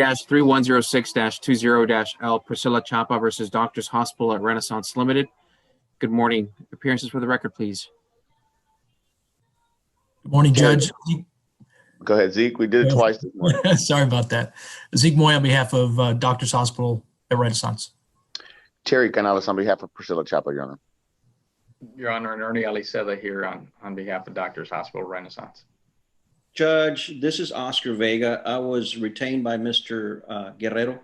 -3106-20-L Priscilla Chapa versus Doctors Hospital at Renaissance Limited. Good morning. Appearances for the record, please. Good morning, Judge. Go ahead, Zeke. We did it twice this morning. Sorry about that. Zeke Moya on behalf of Doctors Hospital at Renaissance. Terry Canales on behalf of Priscilla Chapa, Your Honor. Your Honor, Ernie Aliseda here on behalf of Doctors Hospital Renaissance. Judge, this is Oscar Vega. I was retained by Mr. Guerrero,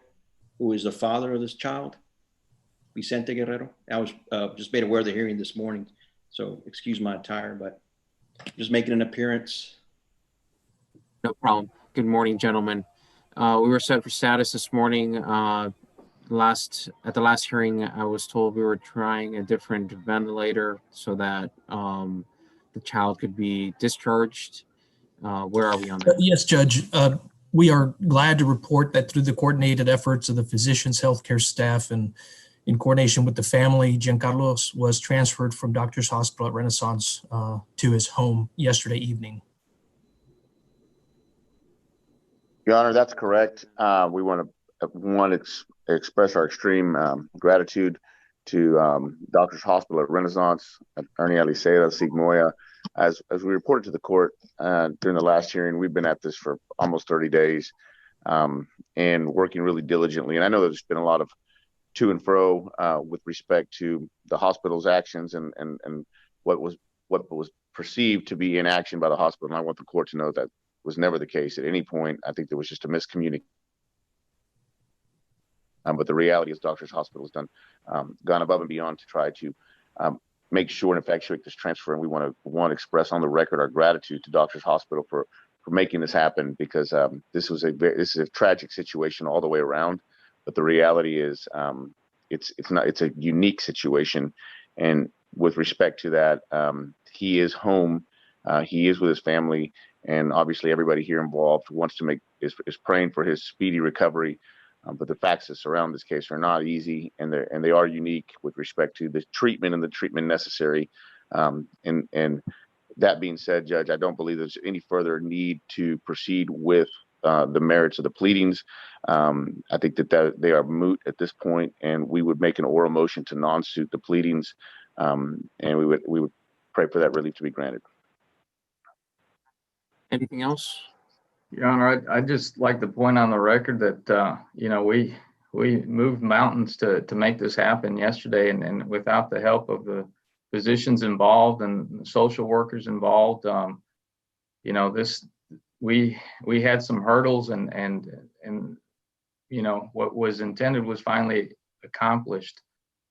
who is the father of this child, Vicente Guerrero. I was just made aware of the hearing this morning, so excuse my attire, but just making an appearance. No problem. Good morning, gentlemen. We were set for status this morning. At the last hearing, I was told we were trying a different ventilator so that the child could be discharged. Where are we on that? Yes, Judge. We are glad to report that through the coordinated efforts of the physicians, healthcare staff, and in coordination with the family, GianCarlo was transferred from Doctors Hospital at Renaissance to his home yesterday evening. Your Honor, that's correct. We want to express our extreme gratitude to Doctors Hospital at Renaissance, Attorney Aliseda, Zeke Moya. As we reported to the court during the last hearing, we've been at this for almost 30 days and working really diligently. And I know there's been a lot of to and fro with respect to the hospital's actions and what was perceived to be inaction by the hospital. And I want the court to know that was never the case at any point. I think there was just a miscommunication. But the reality is Doctors Hospital has gone above and beyond to try to make sure and effectuate this transfer. And we want to express on the record our gratitude to Doctors Hospital for making this happen, because this is a tragic situation all the way around. But the reality is it's a unique situation. And with respect to that, he is home. He is with his family. And obviously everybody here involved is praying for his speedy recovery. But the facts that surround this case are not easy, and they are unique with respect to the treatment and the treatment necessary. And that being said, Judge, I don't believe there's any further need to proceed with the merits of the pleadings. I think that they are moot at this point, and we would make an oral motion to non-suit the pleadings, and we would pray for that relief to be granted. Anything else? Your Honor, I'd just like to point on the record that, we moved mountains to make this happen yesterday, and without the help of the physicians involved and the social workers involved, we had some hurdles and what was intended was finally accomplished.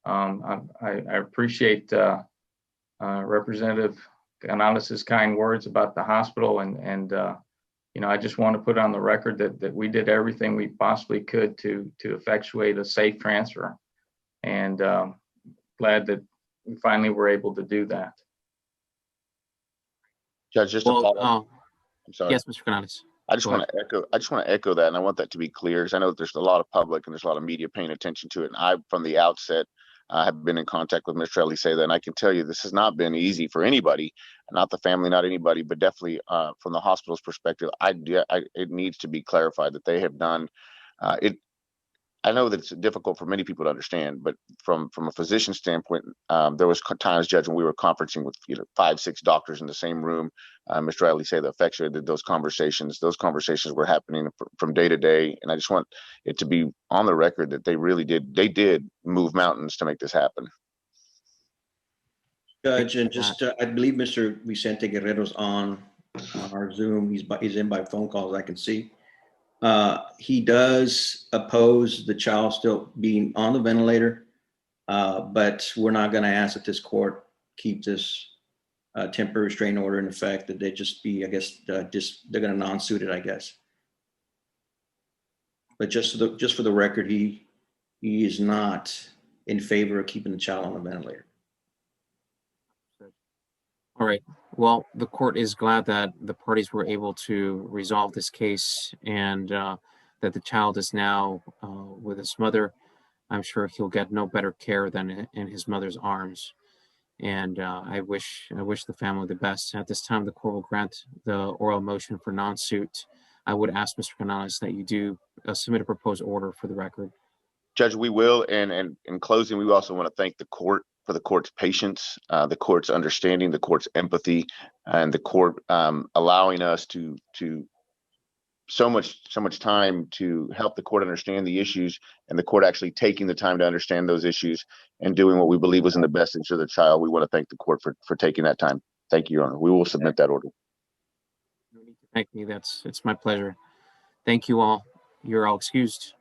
I appreciate Representative Canales' kind words about the hospital, and I just want to put on the record that we did everything we possibly could to effectuate a safe transfer, and glad that we finally were able to do that. Judge, just to follow up. I'm sorry. Yes, Mr. Canales. I just want to echo that, and I want that to be clear, because I know that there's a lot of public and there's a lot of media paying attention to it. And I, from the outset, have been in contact with Mr. Aliseda, and I can tell you this has not been easy for anybody, not the family, not anybody, but definitely from the hospital's perspective. It needs to be clarified that they have done it. I know that it's difficult for many people to understand, but from a physician standpoint, there was times, Judge, when we were conferencing with 5, 6 doctors in the same room. Mr. Aliseda effectuated those conversations. Those conversations were happening from day to day, and I just want it to be on the record that they really did. They did move mountains to make this happen. Judge, and just I believe Mr. Vicente Guerrero's on our Zoom. He's in by phone calls, I can see. He does oppose the child still being on the ventilator, but we're not going to ask that this court keep this temporary restraining order in effect, that they just be, I guess, they're going to non-suit it, I guess. But just for the record, he is not in favor of keeping the child on the ventilator. All right. Well, the court is glad that the parties were able to resolve this case, and that the child is now with his mother. I'm sure he'll get no better care than in his mother's arms. And I wish the family the best. At this time, the court will grant the oral motion for non-suit I would ask Mr. Canales that you do submit a proposed order for the record. Judge, we will. And in closing, we also want to thank the court for the court's patience, the court's understanding, the court's empathy, and the court allowing us to so much time to help the court understand the issues, and the court actually taking the time to understand those issues and doing what we believe was in the best interest of the child. We want to thank the court for taking that time. Thank you, Your Honor. We will submit that order. No need to thank me. It's my pleasure. Thank you all. You're all excused.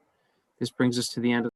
This brings us to the end of